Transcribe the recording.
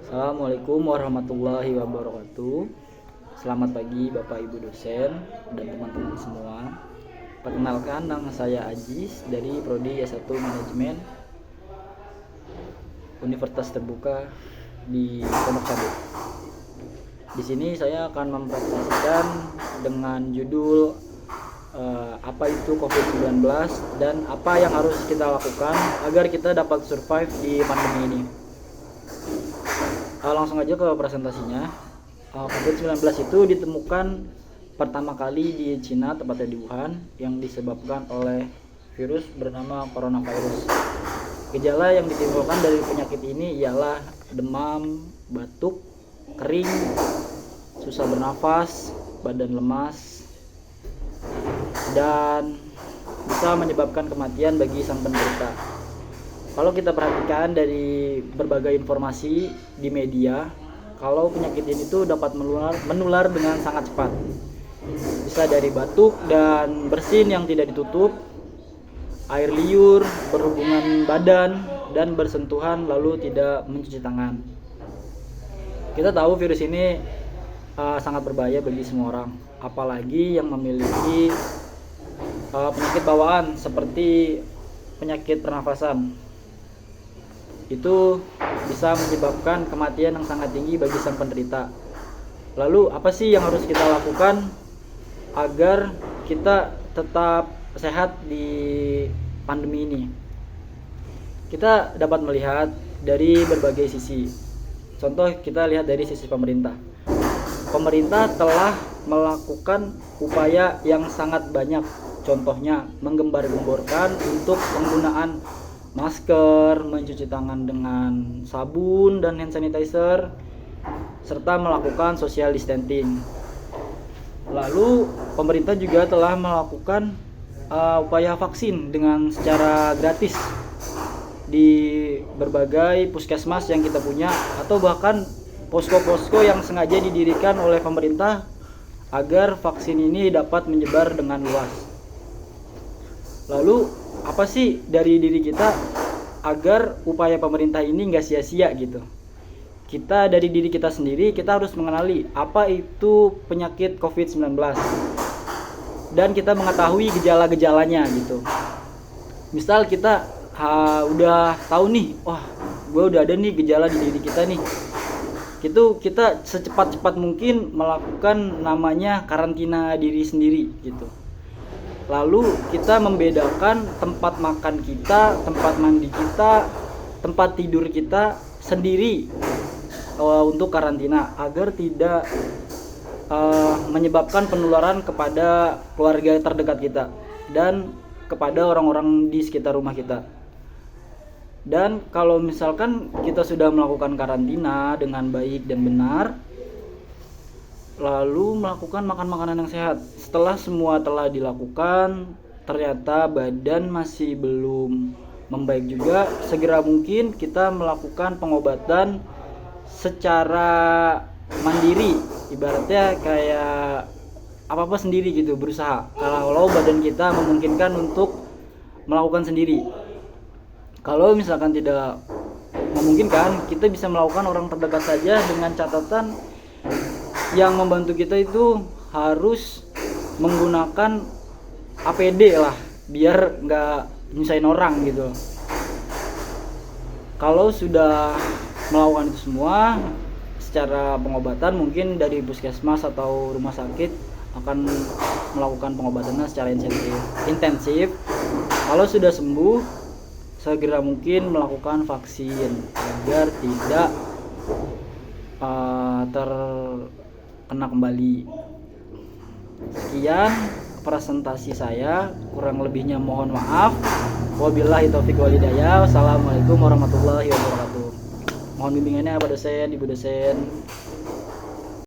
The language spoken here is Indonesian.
Assalamualaikum warahmatullahi wabarakatuh. Selamat pagi Bapak Ibu dosen dan teman-teman semua. Perkenalkan, nama saya Ajis dari Prodi S1 Manajemen Universitas Terbuka di Pondok Cabe. Di sini saya akan mempresentasikan dengan judul apa itu COVID-19 dan apa yang harus kita lakukan agar kita dapat survive di pandemi ini. Langsung aja ke presentasinya. COVID-19 itu ditemukan pertama kali di Cina, tepatnya di Wuhan, yang disebabkan oleh virus bernama coronavirus. Gejala yang ditimbulkan dari penyakit ini ialah demam, batuk, kering, susah bernafas, badan lemas, dan bisa menyebabkan kematian bagi sang penderita. Kalau kita perhatikan dari berbagai informasi di media, kalau penyakit ini tuh dapat menular dengan sangat cepat. Bisa dari batuk dan bersin yang tidak ditutup, air liur, berhubungan badan, dan bersentuhan lalu tidak mencuci tangan. Kita tahu virus ini sangat berbahaya bagi semua orang, apalagi yang memiliki penyakit bawaan seperti penyakit pernafasan. Itu bisa menyebabkan kematian yang sangat tinggi bagi sang penderita. Lalu apa sih yang harus kita lakukan agar kita tetap sehat di pandemi ini? Kita dapat melihat dari berbagai sisi. Contoh, kita lihat dari sisi pemerintah. Pemerintah telah melakukan upaya yang sangat banyak. Contohnya, menggembar-gemborkan untuk penggunaan masker, mencuci tangan dengan sabun dan hand sanitizer, serta melakukan social distancing. Lalu pemerintah juga telah melakukan upaya vaksin dengan secara gratis di berbagai puskesmas yang kita punya, atau bahkan posko-posko yang sengaja didirikan oleh pemerintah agar vaksin ini dapat menyebar dengan luas. Lalu apa sih dari diri kita agar upaya pemerintah ini nggak sia-sia gitu? Kita dari diri kita sendiri, kita harus mengenali apa itu penyakit COVID-19 dan kita mengetahui gejala-gejalanya gitu. Misal kita udah tahu nih, wah gue udah ada nih gejala di diri kita nih, itu kita secepat-cepat mungkin melakukan namanya karantina diri sendiri gitu. Lalu kita membedakan tempat makan kita, tempat mandi kita, tempat tidur kita sendiri untuk karantina agar tidak menyebabkan penularan kepada keluarga terdekat kita dan kepada orang-orang di sekitar rumah kita. Dan kalau misalkan kita sudah melakukan karantina dengan baik dan benar, lalu melakukan makan makanan yang sehat. Setelah semua telah dilakukan, ternyata badan masih belum membaik juga, segera mungkin kita melakukan pengobatan secara mandiri. Ibaratnya kayak apa-apa sendiri gitu, berusaha. Kalau badan kita memungkinkan untuk melakukan sendiri. Kalau misalkan tidak memungkinkan, kita bisa melakukan orang terdekat saja, dengan catatan yang membantu kita itu harus menggunakan APD lah, biar nggak nyusahin orang gitu. Kalau sudah melakukan itu semua, secara pengobatan mungkin dari puskesmas atau rumah sakit akan melakukan pengobatannya secara intensif. Kalau sudah sembuh, segera mungkin melakukan vaksin agar tidak terkena kembali. Sekian presentasi saya, kurang lebihnya mohon maaf. Wabillahi taufiq wal hidayah. Wassalamualaikum warahmatullahi wabarakatuh. Mohon bimbingannya Pak dosen, Ibu dosen.